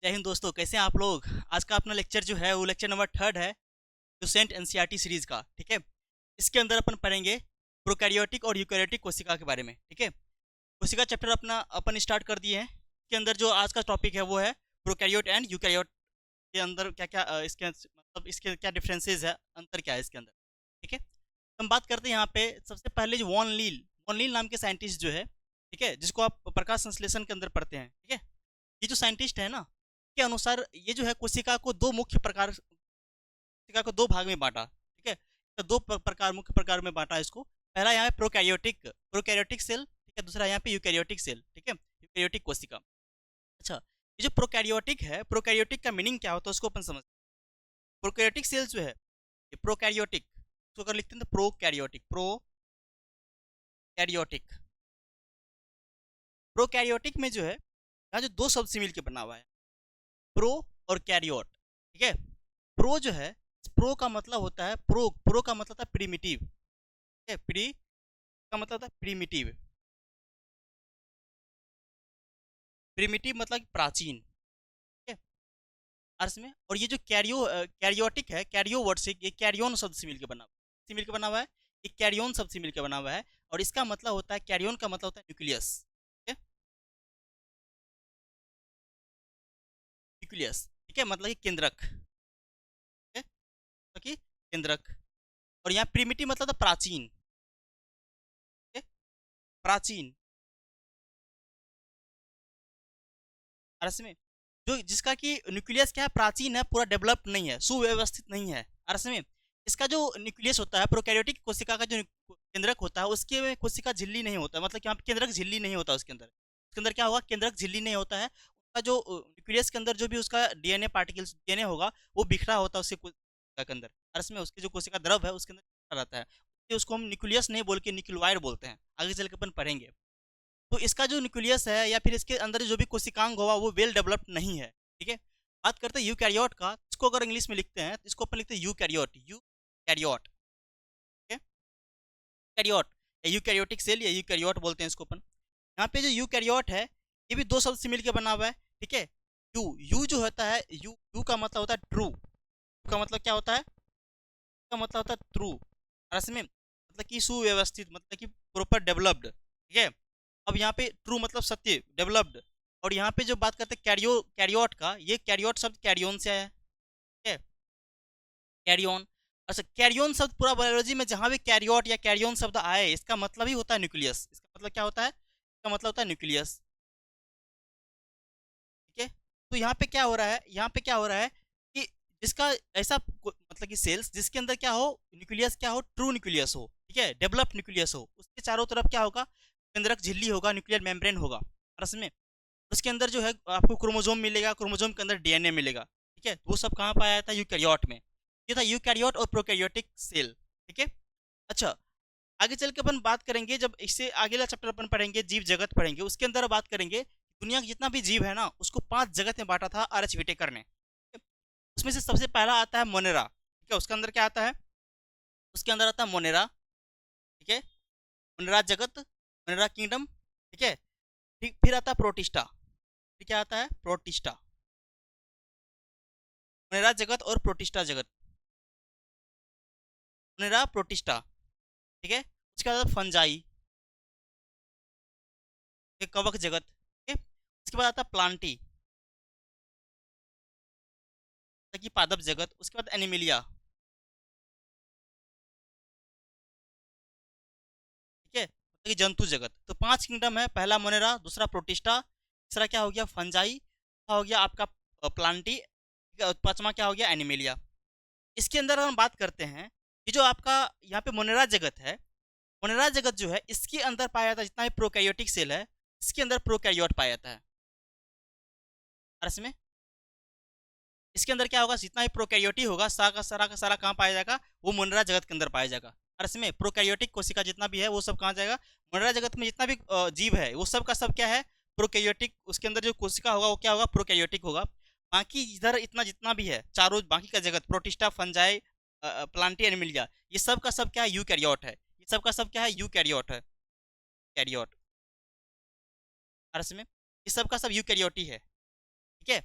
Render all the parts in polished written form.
जय हिंद दोस्तों, कैसे हैं आप लोग। आज का अपना लेक्चर जो है वो लेक्चर नंबर 3 है, जो सेंट एनसीईआरटी सीरीज का। ठीक है, इसके अंदर अपन पढ़ेंगे प्रोकैरियोटिक और यूकैरियोटिक कोशिका के बारे में। ठीक है, कोशिका चैप्टर अपना अपन स्टार्ट कर दिए हैं। इसके अंदर जो आज का टॉपिक है वो है प्रोकैरियोट एंड यूकैरियोट के अंदर क्या क्या इसके मतलब इसके क्या डिफरेंसेस है, अंतर क्या है इसके अंदर। ठीक है, तो हम बात करते हैं यहाँ पे सबसे पहले जो वॉन लील नाम के साइंटिस्ट जो है, ठीक है, जिसको आप प्रकाश संश्लेषण के अंदर पढ़ते हैं। ठीक है, ये जो साइंटिस्ट है ना, के अनुसार ये जो है कोशिका को दो मुख्य प्रकार, कोशिका को दो भाग में बांटा। ठीक है, तो दो प्रकार, मुख्य प्रकार में बांटा इसको। पहला यहाँ पे प्रोकैरियोटिक प्रोकैरियोटिक सेल, ठीक है, दूसरा यहाँ पे यूकैरियोटिक सेल। ठीक है, यूकैरियोटिक कोशिका। अच्छा, ये जो प्रोकैरियोटिक है, प्रोकैरियोटिक का मीनिंग क्या होता है उसको अपन समझते हैं। प्रोकैरियोटिक सेल जो है, ये प्रोकैरियोटिक, इसको अगर लिखते हैं तो प्रोकैरियोटिक प्रोकैरियोटिक में जो है, यहाँ जो दो शब्द से मिलकर बना हुआ है, प्रो और कैरियोट। ठीक है, प्रो जो है, प्रो का मतलब होता है प्रो का मतलब था प्रीमिटिव। ठीक है, प्री का मतलब था प्रीमिटिव, प्रीमिटिव मतलब प्राचीन। ठीक है, अर्थ में। और ये जो कैरियोटिक है, कैरियो वर्ड से, ये कैरियोन शब्द से मिलकर बना हुआ है, से मिलकर बना हुआ है, ये कैरियोन शब्द से मिलकर बना हुआ है। और इसका मतलब होता है, कैरियोन का मतलब होता है न्यूक्लियस। ठीक है, न्यूक्लियस, ठीक है, मतलब कि केंद्रक। ठीक है, मतलब कि केंद्रक। और यहाँ प्रीमिटिव मतलब था प्राचीन। ठीक है, प्राचीन अर्थ में, जो जिसका कि न्यूक्लियस क्या है, प्राचीन है, पूरा डेवलप्ड नहीं है, सुव्यवस्थित नहीं है। अर्थ में, इसका जो न्यूक्लियस होता है, प्रोकैरियोटिक कोशिका का जो केंद्रक होता है, उसके में कोशिका झिल्ली नहीं होता है, मतलब कि यहाँ पे केंद्रक झिल्ली नहीं होता उसके अंदर क्या होगा, केंद्रक झिल्ली नहीं होता है। उसका जो न्यूक्लियस के अंदर जो भी उसका डीएनए पार्टिकल्स, डीएनए होगा, वो बिखरा होता है उसके कोशिका के अंदर। अर्थ में, उसके जो कोशिका द्रव है उसके अंदर बिखरा रहता है, इसलिए उसको हम न्यूक्लियस नहीं बोल के न्यूक्लियोइड बोलते हैं। आगे चल के अपन पढ़ेंगे। तो इसका जो न्यूक्लियस है या फिर इसके अंदर जो भी कोशिकांग होगा वो वेल डेवलप्ड नहीं है। ठीक है, बात करते हैं यूकैरियोट का। इसको अगर इंग्लिश में लिखते हैं तो इसको अपन लिखते हैं यूकैरियोट, यूकैरियोट। ठीक है, कैरियोट या यूकैरियोटिक सेल या यूकैरियोट बोलते हैं इसको अपन। यहाँ पे जो यूकैरियोट है, ये भी दो शब्द से मिलकर बना हुआ है। ठीक है, यू यू जो होता है, यू का मतलब होता है ट्रू। का मतलब क्या होता है, का मतलब होता है ट्रू। रस में मतलब कि सुव्यवस्थित, मतलब कि प्रॉपर डेवलप्ड। ठीक है, अब यहाँ पे ट्रू मतलब सत्य, डेवलप्ड। और यहाँ पे जो बात करते हैं कैरियोट का, ये कैरियोट शब्द कैरियोन से आया है। ठीक है, कैरियोन। अच्छा, कैरियोन शब्द पूरा बायोलॉजी में जहाँ भी कैरियोट या कैरियोन शब्द आए, इसका मतलब ही होता है न्यूक्लियस। इसका मतलब क्या होता है, इसका मतलब होता है न्यूक्लियस। ठीक है, तो यहाँ पे क्या हो रहा है, यहाँ पे क्या हो रहा है कि जिसका ऐसा मतलब कि सेल्स जिसके अंदर क्या हो, न्यूक्लियस क्या हो, ट्रू न्यूक्लियस हो। ठीक है, डेवलप्ड न्यूक्लियस हो, उसके चारों तरफ क्या होगा, केंद्रक झिल्ली होगा, न्यूक्लियर मेम्ब्रेन होगा। रस में, उसके अंदर जो है आपको क्रोमोजोम मिलेगा, क्रोमोजोम के अंदर डीएनए मिलेगा। ठीक है, वो सब कहाँ पाया जाता है, यूकैरियोट में। ये था यूकैरियोट और प्रोकैरियोटिक सेल। ठीक है, अच्छा, आगे चल के अपन बात करेंगे, जब इससे आगे वाला चैप्टर अपन पढ़ेंगे, जीव जगत पढ़ेंगे, उसके अंदर बात करेंगे दुनिया का जितना भी जीव है ना, उसको 5 जगत में बांटा था आर.एच. व्हिटेकर ने। ठीक है? उसमें से सबसे पहला आता है मोनेरा। ठीक है, उसके अंदर क्या आता है, उसके अंदर आता है मोनेरा। ठीक है, मोनेरा जगत, मोनेरा किंगडम। ठीक है, ठीक, फिर आता है प्रोटिस्टा। फिर क्या आता है, प्रोटिस्टा। मोनेरा जगत और प्रोटिस्टा जगत, मोनेरा प्रोटिस्टा। ठीक है, उसके बाद फंजाई, कवक जगत। ठीक है, उसके बाद आता है प्लांटी, कि पादप जगत। उसके बाद एनिमिलिया। ठीक है, मतलब कि जंतु जगत। तो 5 किंगडम है, पहला मोनेरा, दूसरा प्रोटिस्टा, तीसरा क्या हो गया फंजाई, चौथा हो गया आपका प्लांटी, पांचवा क्या हो गया एनिमिलिया। इसके अंदर हम बात करते हैं कि जो आपका यहाँ पे मोनेरा जगत है, मोनेरा जगत जो है, इसके अंदर पाया जाता है जितना भी प्रोकैरियोटिक सेल है, इसके अंदर प्रोकैरियोट पाया जाता है। अर्थ में, इसके अंदर क्या होगा, जितना भी प्रोकैरियोटी होगा, सारा का सारा कहाँ पाया जाएगा, वो मोनेरा जगत के अंदर पाया जाएगा। अर्थ में, प्रोकैरियोटिक कोशिका जितना भी है वो सब कहाँ जाएगा, मोनेरा जगत में। जितना भी जीव है वो सब का सब क्या है, प्रोकैरियोटिक। उसके अंदर जो कोशिका होगा वो क्या होगा, प्रोकैरियोटिक होगा। बाकी इधर इतना जितना भी है, चारों बाकी का जगत, प्रोटिस्टा, फंजाई, प्लांटी, एनिमिलिया, ये सब का सब क्या है, यूकैरियोट है। ये सब का सब क्या है, यूकैरियोट है, कैरियोट। अर्थ में, ये सब का सब यूकैरियोटी है। ठीक है,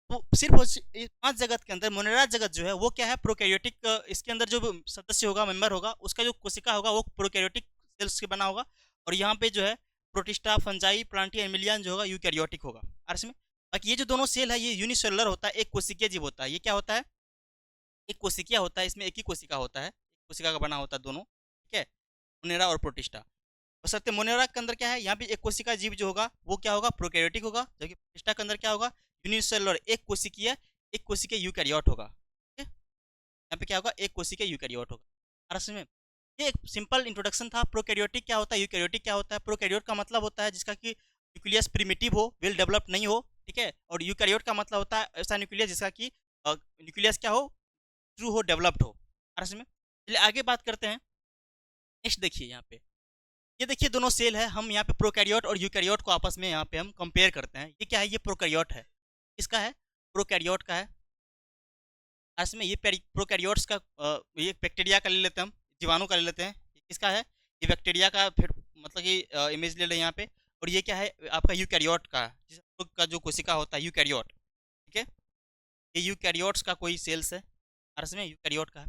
तो सिर्फ ये 5 जगत के अंदर मोनेरा जगत जो है वो क्या है प्रोकैरियोटिक, इसके अंदर जो सदस्य होगा, मेंबर होगा, उसका जो कोशिका होगा वो प्रोकैरियोटिक सेल्स से बना होगा। और यहाँ पे जो है प्रोटिस्टा, फंजाई, प्लांटी, एमिलियन जो होगा यूकैरियोटिक होगा। अर्स में बाकी ये जो दोनों सेल है ये यूनिसेलुलर होता है, एक कोशिकीय जीव होता है। ये क्या होता है, एक कोशिकीय होता है, इसमें एक ही कोशिका होता है, एक कोशिका का बना होता है दोनों, ठीक है, मोनेरा और प्रोटिस्टा। बशर्ते मोनेरा के अंदर क्या है, यहाँ पे एक कोशिका जीव जो होगा वो क्या होगा प्रोकैरियोटिक होगा, जबकि प्रोटिस्टा के अंदर क्या होगा यूनिसेलुलर, एक कोशिकीय यूकैरियोट होगा। ठीक है, यहाँ पे क्या होगा एक कोशिकीय यूकैरियोट होगा। अरस में ये एक सिंपल इंट्रोडक्शन था। प्रोकैरियोटिक क्या होता है, यूकैरियोटिक क्या होता है। प्रोकैरियोट का मतलब होता है जिसका कि न्यूक्लियस प्रिमिटिव हो, वेल डेवलप नहीं हो, ठीक है। और यूकैरियोट का मतलब होता है ऐसा न्यूक्लियस जिसका कि न्यूक्लियस क्या हो, ट्रू हो, डेवलप्ड हो। अरस में चलिए आगे बात करते हैं। नेक्स्ट देखिए यहाँ पे, ये देखिए दोनों सेल है, हम यहाँ पे प्रोकैरियोट और यूकैरियोट को आपस में यहाँ पे हम कंपेयर करते हैं। ये क्या है, ये प्रोकैरियोट है, इसका है प्रोकैरियोट का है। में ये प्रोकैरियोट्स का ये बैक्टीरिया का ले लेते हैं हम, जीवाणु का ले लेते हैं। ये किसका है, ये बैक्टीरिया का, फिर मतलब कि इमेज ले लें यहाँ पे। और ये क्या है आपका यूकैरियोट का, जिस का जो कोशिका होता है यूकैरियोट, ठीक है। ये यूकैरियोट्स का कोई सेल्स है, में यूकैरियोट का है।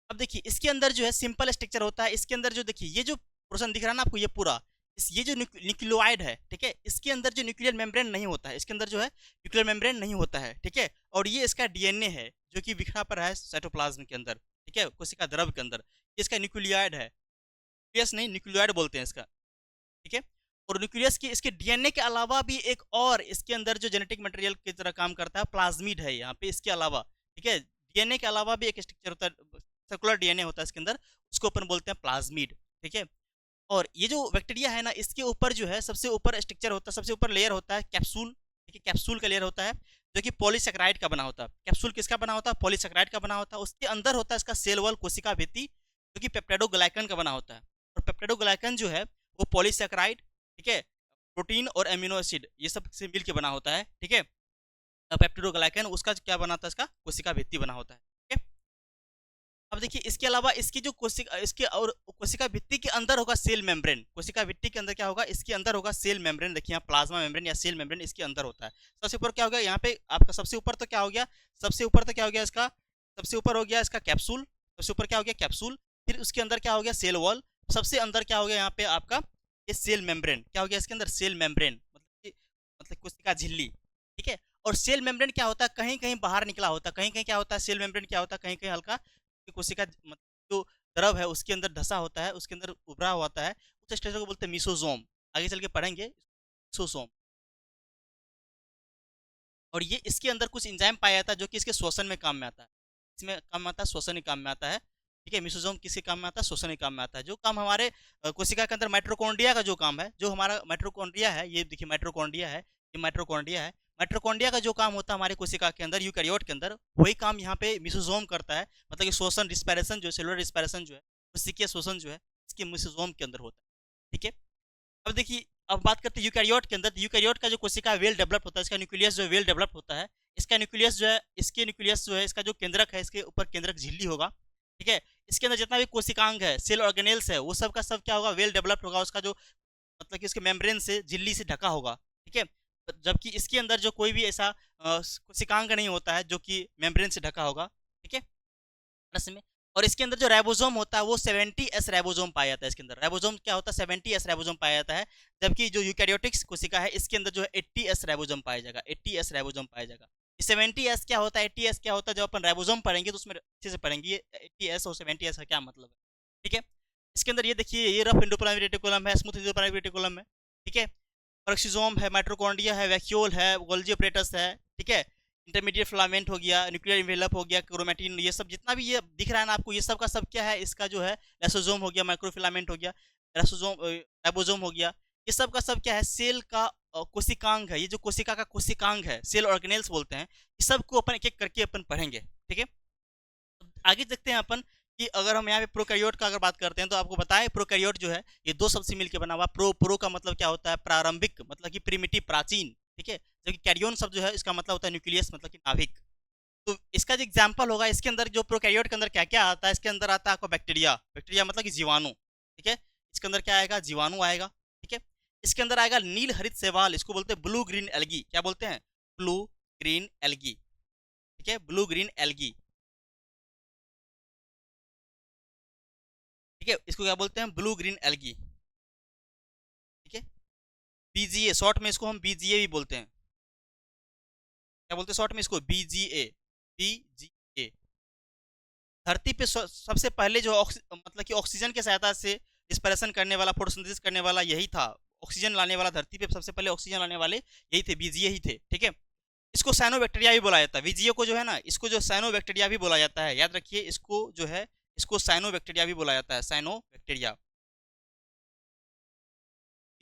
अब देखिए इसके अंदर जो है सिंपल स्ट्रक्चर होता है। इसके अंदर जो देखिए ये जो पोर्शन दिख रहा है ना आपको, ये पूरा ये जो न्यूक्लियोइड है, ठीक है, इसके अंदर जो न्यूक्लियर मेम्ब्रेन नहीं होता है, इसके अंदर जो है न्यूक्लियर मेम्ब्रेन नहीं होता है, ठीक है। और ये इसका डीएनए है जो कि बिखरा पर है साइटोप्लाज्म के अंदर, ठीक है, कोशिका द्रव के अंदर। ये इसका न्यूक्लियोइड है, न्यूक्लियस नहीं न्यूक्लियोइड बोलते हैं इसका, ठीक है। और न्यूक्लियस की इसके डीएनए के अलावा भी एक और इसके अंदर जो जेनेटिक मटेरियल की तरह काम करता है प्लाज्मिड है यहाँ पे इसके अलावा, ठीक है। डीएनए के अलावा भी एक स्ट्रक्चर होता है, सर्कुलर डीएनए होता है इसके अंदर, उसको अपन बोलते हैं प्लाज्मिड, ठीक है। और ये जो बैक्टीरिया है ना, इसके ऊपर जो है सबसे ऊपर स्ट्रक्चर होता है, सबसे ऊपर लेयर होता है कैप्सूल, ठीक है, कैप्सूल का लेयर होता है जो कि पॉलीसेकेराइड का बना होता है। कैप्सूल किसका बना होता है, पॉलीसेकेराइड का बना होता है। उसके अंदर होता है इसका सेल वॉल कोशिका भित्ति जो कि पेप्टाइडोग्लाइकन का बना होता है। और पेप्टाइडोग्लाइकन जो है वो पॉलीसेकेराइड, ठीक है, प्रोटीन और एमिनो एसिड ये सब से मिल के बना होता है, ठीक है। पेप्टाइडोग्लाइकन उसका क्या बनाता है, इसका कोशिका भित्ति बना होता है, ठीक है। अब देखिए इसके अलावा इसकी जो कोशिका, इसके और कोशिका भित्ति के अंदर होगा सेल मेम्ब्रेन। कोशिका भित्ति के अंदर क्या होगा, इसके अंदर होगा सेल मेम्ब्रेन। देखिए यहाँ प्लाज्मा मेम्ब्रेन या सेल मेम्ब्रेन इसके अंदर होता है। सबसे ऊपर क्या हो गया यहाँ पे आपका, सबसे ऊपर तो क्या हो गया, सबसे ऊपर तो क्या हो गया इसका, सबसे ऊपर हो गया इसका कैप्सूल, सबसे ऊपर क्या हो गया कैप्सूल। फिर उसके अंदर क्या हो गया सेल वॉल, सबसे अंदर क्या हो गया यहाँ पे आपका ये सेल मेम्ब्रेन। क्या हो गया इसके अंदर सेल मेम्ब्रेन, मतलब कोशिका झिल्ली, ठीक है। और सेल मेम्ब्रेन क्या होता है, कहीं कहीं बाहर निकला होता है, कहीं कहीं क्या होता है सेल मेम्ब्रेन क्या होता है, कहीं कहीं हल्का कोशिका जो द्रव है उसके अंदर धसा होता है, उसके अंदर उभरा हुआ होता है, उस स्ट्रक्चर को बोलते हैं मिसोजोम। आगे चल के पढ़ेंगे मिसोजोम। और ये इसके अंदर कुछ एंजाइम पाया जाता है जो कि इसके श्वसन में काम में आता है, इसमें काम में आता है, श्वसन के काम में आता है, ठीक है। मिसोजोम किसके काम में आता है, श्वसन के काम में आता है। जो काम हमारे कोशिका के अंदर माइटोकॉन्ड्रिया का जो काम है, जो हमारा माइटोकॉन्ड्रिया है, ये देखिए माइटोकॉन्ड्रिया है, ये माइटोकॉन्ड्रिया है। माइटोकॉन्ड्रिया का जो काम होता है हमारे कोशिका के अंदर, यूकैरियोट के अंदर, वही काम यहाँ पे मिसोजोम करता है। मतलब कि श्वसन, रिस्पायरेशन जो सेलुलर रिस्पायरेशन जो है, कोशिकीय श्वसन जो है इसके मिसोजोम के अंदर होता है, ठीक है। अब देखिए अब बात करते हैं यूकैरियोट के अंदर। यूकैरियोट का जो कोशिका वेल डेवलप होता है, इसका न्यूक्लियस जो है वेल डेवलप होता है। इसका न्यूक्लियस जो है, इसके न्यूक्लियस जो है, इसका जो केंद्रक है, इसके ऊपर केंद्रक झिल्ली होगा, ठीक है। इसके अंदर जितना भी कोशिकांग है, सेल ऑर्गेनेल्स है, वो सब का सब क्या होगा, वेल डेवलप्ड होगा। उसका जो मतलब कि उसके मेम्ब्रेन से, झिल्ली से ढका होगा, ठीक है। जबकि इसके अंदर जो कोई भी ऐसा कोशिकांग नहीं होता है जो कि मेम्ब्रेन से ढका होगा, ठीक है, में। और इसके अंदर जो राइबोसोम होता है वो 70s राइबोसोम पाया जाता है। इसके अंदर राइबोसोम क्या होता है, 70s राइबोसोम पाया जाता है। जबकि जो यूकैरियोटिक्स कोशिका है इसके अंदर जो है 80s राइबोसोम पाया जाएगा, 80s राइबोसोम पाया जाएगा। 70s क्या होता है, 80s क्या होता है, जब अपन राइबोसोम पढ़ेंगे तो उसमें अच्छे से पढ़ेंगे ये 80s और 70s का क्या मतलब है, ठीक है। इसके अंदर ये देखिए ये रफ एंडोप्लाज्मिक रेटिकुलम है, स्मूथ एंडोप्लाज्मिक रेटिकुलम है, ठीक है। पेरोक्सिसोम है, माइटोकॉन्ड्रिया है, वैक्यूल है, गोल्जी ऑपरेटस है, ठीक है। इंटरमीडिएट फिलामेंट हो गया, न्यूक्लियर इन्वेलप हो गया, क्रोमेटिन, ये सब जितना भी ये दिख रहा है ना आपको, ये सब का सब क्या है, इसका जो है लाइसोसोम हो गया, माइक्रोफिलामेंट हो गया, राइबोसोम हो गया, ये सब का सब क्या है, सेल का कोशिकांग है। ये जो कोशिका का कोशिकांग है, सेल ऑर्गेनेल्स बोलते हैं। इस सब को अपन एक एक करके अपन पढ़ेंगे, ठीक है। आगे देखते हैं अपन कि अगर हम यहाँ पे प्रोकैरियोट का अगर बात करते हैं तो आपको बताएं प्रोकैरियोट जो है ये दो शब्द से मिलकर बना हुआ। प्रो का मतलब क्या होता है, प्रारंभिक, मतलब कि प्रिमिटिव, प्राचीन, ठीक है। जबकि कैरियोन शब्द जो है इसका मतलब होता है न्यूक्लियस, मतलब कि नाभिक। तो इसका जो एग्जाम्पल होगा, इसके अंदर जो प्रोकैरियोट के अंदर क्या क्या आता है, इसके अंदर आता है आपको बैक्टीरिया, बैक्टीरिया मतलब कि जीवाणु, ठीक है। इसके अंदर क्या आएगा, जीवाणु आएगा, ठीक है। इसके अंदर आएगा नील हरित शैवाल, इसको बोलते हैं ब्लू ग्रीन एल्गी, क्या बोलते हैं, ब्लू ग्रीन एल्गी, ठीक है, ब्लू ग्रीन एल्गी, ठीक है, इसको क्या बोलते हैं, ब्लू ग्रीन एल्गी, ठीक है। बीजीए शॉर्ट में इसको हम बीजीए भी बोलते हैं, क्या बोलते हैं शॉर्ट में इसको, बीजीए, बीजीए। धरती पे सबसे पहले जो मतलब कि ऑक्सीजन की सहायता से रिस्पिरेशन करने वाला, फोटोसिंथेसिस करने वाला यही था, ऑक्सीजन लाने वाला, धरती पे सबसे पहले ऑक्सीजन लाने वाले यही थे, बीजीए ही थे, ठीक है। इसको साइनोबैक्टीरिया भी बोला जाता है, बीजीए को जो है ना, इसको जो साइनोबैक्टीरिया भी बोला जाता है, याद रखिए इसको जो है, इसको साइनोबैक्टीरिया भी बोला जाता है, साइनोबैक्टीरिया,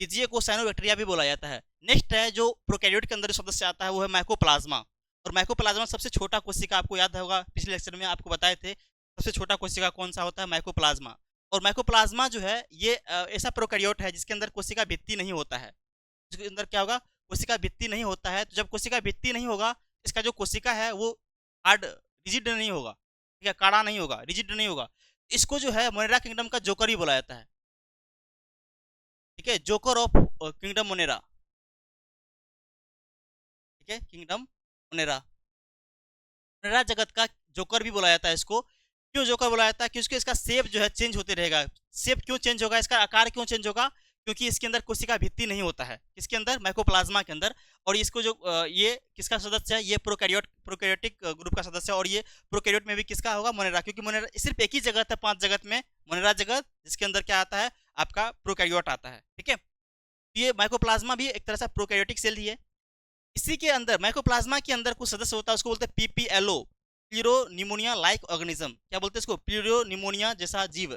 बीजीए को साइनोबैक्टीरिया भी बोला जाता है। नेक्स्ट है जो प्रोकैरियोट के अंदर जो सदस्य आता है वो है माइकोप्लाज्मा, और माइकोप्लाज्मा सबसे छोटा कोशिका, आपको याद होगा पिछले लेक्चर में आपको बताए थे, सबसे छोटा कोशिका कौन सा होता है, माइकोप्लाज्मा। और माइकोप्लाज्मा जो है ये ऐसा प्रोकैरियोट है जिसके अंदर कोशिका भित्ति नहीं होता है, जिसके अंदर क्या होगा, कोशिका भित्ति नहीं होता है। तो जब कोशिका भित्ति नहीं होगा, इसका जो कोशिका है वो हार्ड, रिजिड नहीं होगा, ठीक है, काड़ा नहीं होगा, रिजिड नहीं होगा। इसको जो है मोनेरा किंगडम का जोकर ही बोला जाता है, ठीक है, जोकर ऑफ किंगडम मोनेरा, ठीक है, किंगडम मोनेरा, मोनेरा जगत का जोकर भी बोला जाता है इसको। क्यों जोकर बोला जाता है, क्योंकि इसका शेप जो है चेंज होते रहेगा। शेप क्यों चेंज होगा, इसका आकार क्यों चेंज होगा, क्योंकि इसके अंदर कोशिका भित्ति नहीं होता है, किसके अंदर, माइकोप्लाज्मा के अंदर। और इसको जो ये किसका सदस्य है, ये प्रोकैरियोटिक ग्रुप का सदस्य है। और ये प्रोकैरियोट में भी किसका होगा, मोनेरा, क्योंकि मोनेरा सिर्फ एक ही जगत है 5 जगत में, मोनेरा जगत, जिसके अंदर क्या आता है, आपका प्रोकैरियोट आता है, ठीक है। ये माइकोप्लाज्मा भी एक तरह से प्रोकैरियोटिक सेल ही है। इसी के अंदर माइकोप्लाज्मा के अंदर कुछ सदस्य होता है, उसको बोलते हैं पीपीएलओ, प्लीरोनिमोनिया लाइक ऑर्गेनिज्म। क्या बोलते हैं इसको, प्लीरोनिमोनिया जैसा जीव,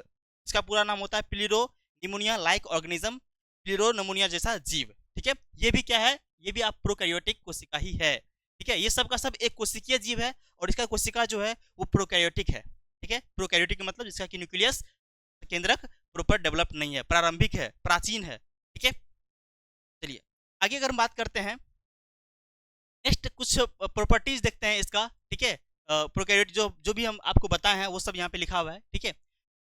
इसका पूरा नाम होता है प्लीरोनिमोनिया लाइक ऑर्गेनिज्म, प्लीरोनिमोनिया जैसा जीव, ठीक है। ये भी क्या है, ये भी आप प्रोकैरियोटिक कोशिका ही है, ठीक है। ये सब का सब एक कोशिकीय जीव है, और इसका कोशिका जो है वो प्रोकैरियोटिक है, ठीक है। प्रोकैरियोटिक मतलब जिसका कि न्यूक्लियस केंद्रक प्रॉपर डेवलप नहीं है, प्रारंभिक है, प्राचीन है, ठीक है। चलिए आगे अगर हम बात करते हैं, नेक्स्ट कुछ प्रॉपर्टीज देखते हैं इसका, ठीक है। प्रोकैरियोट जो जो भी हम आपको बताए हैं वो सब यहाँ पे लिखा हुआ है, ठीक है।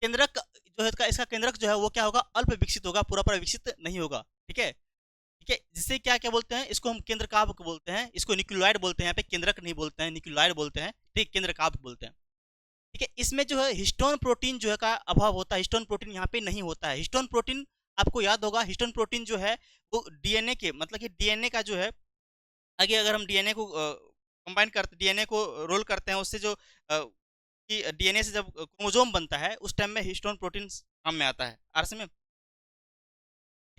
केंद्रक जो है इसका केंद्रक जो है वो क्या होगा, अल्प विकसित होगा, पूरा पूरा विकसित नहीं होगा, ठीक है, ठीक है। जिससे क्या क्या बोलते हैं, इसको हम केंद्रकाभ बोलते हैं, इसको न्यूक्लियोइड बोलते हैं, यहाँ पे केंद्रक नहीं बोलते हैं, न्यूक्लियोइड बोलते हैं, ठीक, केंद्रकाभ बोलते हैं, ठीक है। इसमें जो है हिस्टोन प्रोटीन जो है का अभाव होता है, हिस्टोन प्रोटीन यहाँ पे नहीं होता है। हिस्टोन प्रोटीन आपको याद होगा, हिस्टोन प्रोटीन जो है वो डीएनए के, मतलब कि डीएनए का जो है, आगे अगर हम डीएनए को कंबाइन करते, डीएनए को रोल करते हैं, उससे जो कि डीएनए से जब क्रोमोसोम बनता है उस टाइम में हिस्टोन प्रोटीन काम में आता है, आरसी में,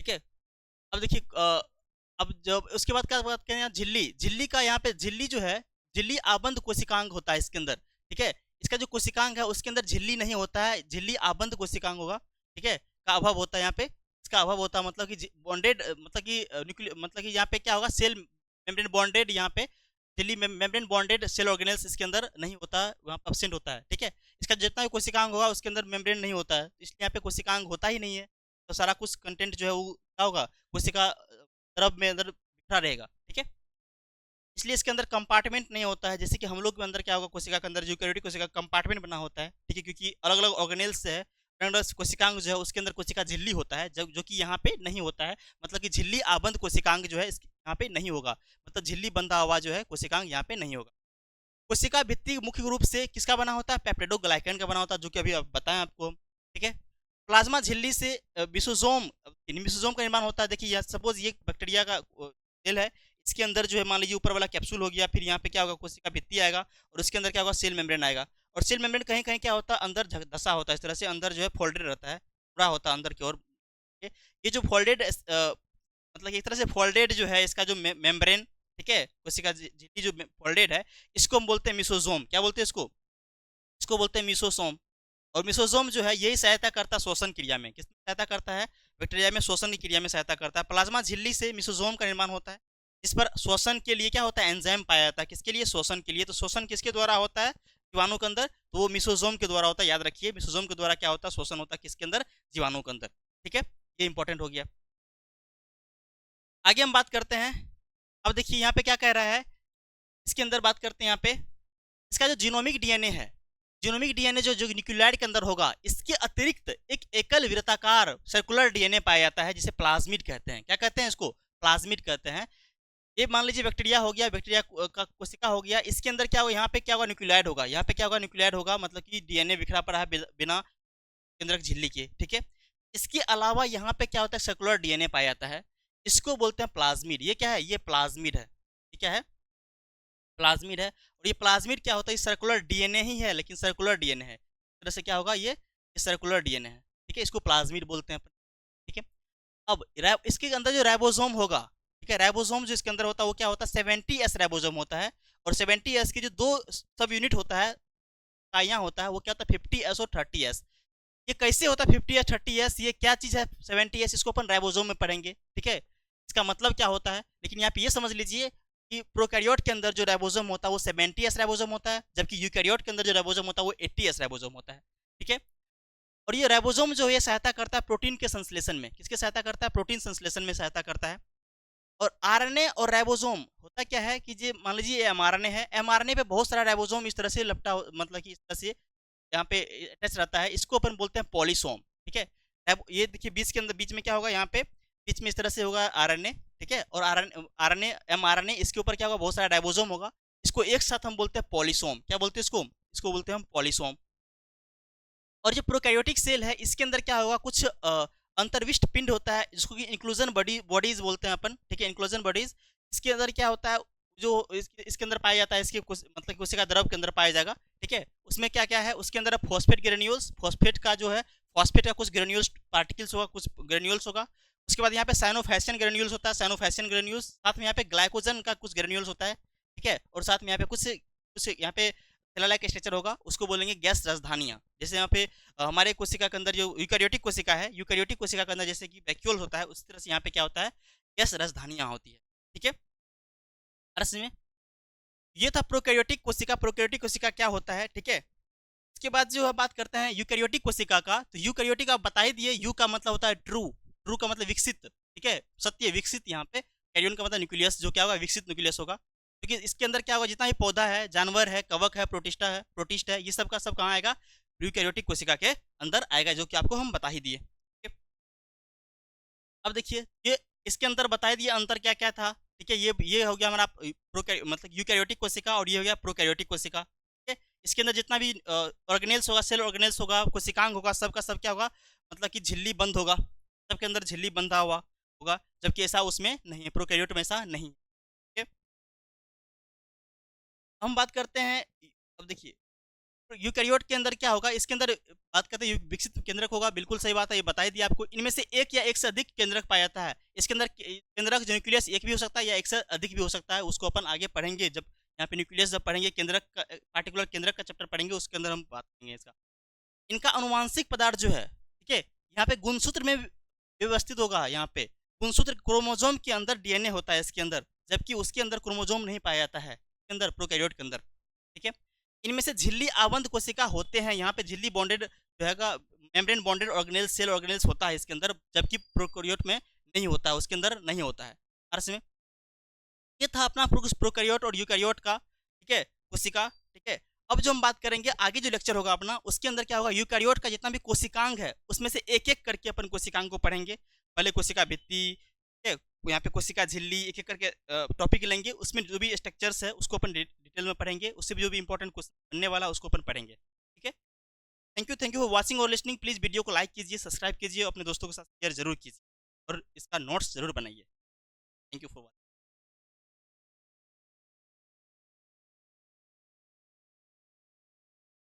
ठीक है। अब देखिए अब जब उसके बाद क्या बात करें, यहाँ झिल्ली, झिल्ली का यहाँ पे झिल्ली जो है, झिल्ली आबंध कोशिकांग होता है इसके अंदर, ठीक है। इसका जो कोशिकांग है उसके अंदर झिल्ली नहीं होता है, झिल्ली आबंध कोशिकांग होगा, ठीक है, का अभाव होता है यहाँ पे, इसका अभाव होता है, मतलब कि बॉन्डेड, मतलब कि न्यूक्लियर, मतलब कि यहाँ पे क्या होगा, सेल मेम्ब्रेन बॉन्डेड, यहाँ पे झिल्ली मेम्ब्रेन बॉन्डेड सेल ऑर्गेनेल्स इसके अंदर नहीं होता है, वहाँ पर एब्सेंट होता है, ठीक है। इसका जितना भी कोशिकांग होगा उसके अंदर मेम्ब्रेन नहीं होता है, इसलिए यहाँ पे कोशिकांग होता ही नहीं है, तो सारा कुछ कंटेंट जो है वो क्या होगा, कोशिका द्रव में अंदर बिखरा रहेगा, ठीक है। इसलिए इसके अंदर कंपार्टमेंट नहीं होता है, जैसे कि हम लोग के अंदर क्या होगा, कोशिका के अंदर यूकेरियोटिक कोशिका कंपार्टमेंट बना होता है, ठीक है, क्योंकि अलग अलग ऑर्गेनेल्स से है, कोशिकांग जो है उसके अंदर कोशिका झिल्ली होता है, जो कि यहाँ पे नहीं होता है, मतलब कि झिल्ली आबंध कोशिकांग जो है यहाँ पे नहीं होगा, मतलब झिल्ली बंधा हुआ जो है कोशिकांग यहाँ पे नहीं होगा। कोशिका भित्ति मुख्य रूप से किसका बना होता है, पेप्टिडोग्लाइकन का बना होता है, जो कि अभी बताएं आपको, ठीक है। प्लाज्मा झिल्ली से मिसोजोम, मिसोजोम का निर्माण होता है। देखिए सपोज ये बैक्टीरिया का सेल है, इसके अंदर जो है मान लीजिए ऊपर वाला कैप्सूल हो गया, फिर यहाँ पे क्या होगा, कोशिका भित्ति आएगा, और उसके अंदर क्या होगा, सेल मेम्ब्रेन आएगा, और सेल मेम्ब्रेन कहीं कहीं क्या होता है, अंदर धसा होता है, इस तरह से अंदर जो है फोल्डेड रहता है, पूरा होता है अंदर की ओर। ये जो फोल्डेड मतलब एक तरह से फोल्डेड जो है इसका जो मेम्ब्रेन, ठीक है, कोशिका झिल्ली जो फोल्डेड है, इसको हम बोलते हैं मिसोजोम। क्या बोलते हैं इसको, इसको बोलते हैं मिसोसोम। और मिसोसोम जो है यही सहायता करता है शोषण क्रिया में, किस सहायता करता है, बैक्टीरिया में शोषण की क्रिया में सहायता करता है। प्लाज्मा झिल्ली से मिसोसोम का निर्माण होता है, इस पर शोषण के लिए क्या होता है, एंजाइम पाया जाता है, किसके लिए, शोषण के लिए। तो शोषण किसके द्वारा होता है, जीवाणु के अंदर, तो वो मिसोसोम के द्वारा होता है, याद रखिए मिसोसोम के द्वारा क्या होता है, शोषण होता है, किसके अंदर, जीवाणु के अंदर, ठीक है, ये इंपॉर्टेंट हो गया। आगे हम बात करते हैं, अब देखिए यहाँ पे क्या कह रहा है, इसके अंदर बात करते हैं यहाँ पे, इसका जो जीनोमिक डीएनए है, जीनोमिक डीएनए जो न्यूक्लियोइड के अंदर होगा, इसके अतिरिक्त एक एकल वृत्ताकार सर्कुलर डीएनए पाया जाता है, जिसे प्लाज्मिड कहते हैं। क्या कहते हैं इसको, प्लाज्मिड कहते हैं। ये मान लीजिए बैक्टीरिया हो गया, बैक्टीरिया का कोशिका हो गया, इसके अंदर क्या होगा, यहाँ पे क्या होगा, न्यूक्लियाइड होगा, यहाँ पे क्या होगा, न्यूक्लियाइड होगा, मतलब कि डीएनए बिखरा पड़ा है बिना केंद्रक झिल्ली के, ठीक है। इसके अलावा यहाँ पे क्या होता है, सर्कुलर डीएनए पाया जाता है, इसको बोलते हैं प्लाज्मिड। ये क्या है, ये प्लाज्मिड है, ये क्या है, प्लाज्मिड है। और ये प्लाज्मिड क्या होता है, सर्कुलर डीएनए ही है, लेकिन सर्कुलर डीएनए है, इस तरह से क्या होगा, ये सर्कुलर डीएनए है, ठीक है, इसको प्लाज्मिड बोलते हैं अपन, ठीक है। अब इसके अंदर जो राइबोसोम होगा, ठीक है, राइबोसोम जो इसके अंदर होता है वो क्या होता है, 70s राइबोसोम होता है। और 70s के जो दो सब यूनिट होता है, इकाइयाँ होता है, वो क्या होता है, 50s और 30s। ये कैसे होता है 50s 30s, ये क्या चीज़ है 70s, इसको अपन राइबोसोम में पढ़ेंगे, ठीक है, इसका मतलब क्या होता है। लेकिन यहाँ पे ये समझ लीजिए कि प्रोकैरियोट के अंदर जो राइबोसोम होता है वो 70s राइबोसोम होता है, जबकि यूकैरियोट के अंदर जो राइबोसोम होता है वो 80s राइबोसोम होता है, ठीक है। और ये राइबोसोम जो है सहायता करता है प्रोटीन के संश्लेषण में, किसके सहायता करता है, प्रोटीन संश्लेषण में सहायता करता है। और आरएनए और राइबोसोम होता क्या है कि जे मान लीजिए एमआरएनए है, एमआरएनए पे बहुत सारा राइबोसोम इस तरह से मतलब कि इस तरह से यहाँ पे अटैच रहता है, इसको अपन बोलते हैं पॉलीसोम, ठीक है। ये देखिए बीच के अंदर, बीच में क्या होगा, यहाँ पे बीच में इस तरह से होगा आरएनए, ठीक है, और आरएनए एमआरएनए, इसके ऊपर क्या होगा, बहुत सारा राइबोसोम होगा, इसको एक साथ हम बोलते हैं पॉलीसोम। क्या बोलते हैं इसको, इसको बोलते हैं हम पॉलीसोम। और जो प्रोकैरियोटिक सेल है, इसके अंदर क्या होगा, कुछ अंतर्विष्ट पिंड होता है, जिसको कि इंक्लूजन बॉडीज बोलते हैं अपन, ठीक है, इंक्लूजन बॉडीज। इसके अंदर क्या होता है, जो इसके अंदर पाया जाता है, इसके मतलब कोशिका द्रव के अंदर पाया जाएगा, ठीक है। उसमें क्या क्या है, उसके अंदर फॉस्फेट ग्रेन्यूल्स, फॉस्फेट का जो है, फॉस्फेट का कुछ ग्रेन्यूल्स पार्टिकल्स होगा, कुछ ग्रेन्यूल्स होगा। उसके बाद यहाँ पे साइनोफैसियन ग्रेन्यूल्स होता है, साइनोफैसियन ग्रेन्यूल्स, साथ में यहाँ पे ग्लाइकोजन का कुछ ग्रेन्यूल्स होता है, ठीक है। और साथ में यहाँ पे कुछ कुछ यहाँ पे सेलुलर स्ट्रक्चर होगा, उसको बोलेंगे गैस राजधानियाँ। जैसे यहाँ पे हमारे कोशिका के अंदर जो यूकैरियोटिक कोशिका है, यूकैरियोटिक कोशिका के अंदर जैसे कि वैक्यूल होता है, उस तरह से यहाँ पे क्या होता है, गैस राजधानियाँ होती है, ठीक है। अर्थ में ये था प्रोकैरियोटिक कोशिका। प्रोकैरियोटिक कोशिका क्या होता है, ठीक है। इसके बाद जो बात करते हैं यूकैरियोटिक कोशिका का, तो यूकैरियोटिक आप बता ही दिए, यू का मतलब होता है ट्रू, ट्रू का मतलब विकसित, ठीक है, सत्य, विकसित। यहाँ पे कैरियन का मतलब न्यूक्लियस, जो क्या होगा, विकसित न्यूक्लियस होगा। क्योंकि इसके अंदर क्या होगा, जितना भी पौधा है, जानवर है, कवक है, प्रोटिस्टा है, प्रोटिस्ट है, ये सब का सब कहाँ आएगा, यूकैरियोटिक कोशिका के अंदर आएगा, जो कि आपको हम बता ही दिए। अब देखिए, ये इसके अंदर बता दिए अंतर क्या क्या था, ठीक है। ये हो गया हमारा मतलब यूकैरियोटिक कोशिका, और ये हो गया प्रोकैरियोटिक कोशिका, ठीक है। इसके अंदर जितना भी ऑर्गेनेल्स होगा, सेल ऑर्गेनेल्स होगा, कोशिकांग होगा, सबका सब क्या होगा, मतलब कि झिल्ली बंद होगा, सबके अंदर झिल्ली बंधा हुआ होगा, जबकि ऐसा उसमें नहीं है, प्रोकैरियोट में ऐसा नहीं, ठीक है। हम बात करते हैं, अब देखिए यूकैरियोट के अंदर क्या होगा, इसके अंदर बात करते हैं विकसित केंद्रक होगा, बिल्कुल सही बात है, ये बताई दिया आपको। इनमें से एक या एक से अधिक केंद्रक पाया जाता है। इसके अंदर केंद्रक जो न्यूक्लियस एक भी हो सकता है या एक से अधिक भी हो सकता है, उसको अपन आगे पढ़ेंगे, जब यहाँ पे न्यूक्लियस जब पढ़ेंगे, केंद्रक का पार्टिकुलर केंद्रक का चैप्टर पढ़ेंगे, उसके अंदर हम बात करेंगे इसका। इनका अनुवांशिक पदार्थ जो है, ठीक है, यहाँ पे गुणसूत्र में व्यवस्थित होगा। यहाँ पे गुणसूत्र क्रोमोजोम के अंदर डीएनए होता है इसके अंदर, जबकि उसके अंदर क्रोमोजोम नहीं पाया जाता है, इसके अंदर प्रोकैरियोट के अंदर, ठीक है। इनमें से झिल्ली आवंत कोशिका होते हैं, यहाँ पे झिल्ली बॉन्डेड जो है membrane bonded organelles, cell organelles होता है इसके अंदर, जबकि प्रोकैरियोट में नहीं होता है, उसके अंदर नहीं होता है। अर्थ में ये था अपना प्रोकैरियोट और यूकैरियोट का, ठीक है, कोशिका, ठीक है। अब जो हम बात करेंगे आगे जो लेक्चर होगा अपना, उसके अंदर क्या होगा, यूकैरियोट का जितना भी कोशिकांग है, उसमें से एक एक करके अपन कोशिकांग को पढ़ेंगे। पहले कोशिका भित्ति, ठीक है, यहाँ पे कोशिका झिल्ली, एक एक करके टॉपिक लेंगे, उसमें जो भी स्ट्रक्चर्स है उसको अपन डिटेल में पढ़ेंगे, उससे भी जो भी इंपॉर्टेंट क्वेश्चन बनने वाला उसको अपन पढ़ेंगे, ठीक है। थैंक यू फॉर वॉचिंग और लिसनिंग। प्लीज़ वीडियो को लाइक कीजिए, सब्सक्राइब कीजिए, अपने दोस्तों के साथ शेयर जरूर कीजिए, और इसका नोट्स जरूर बनाइए। Thank you for watching.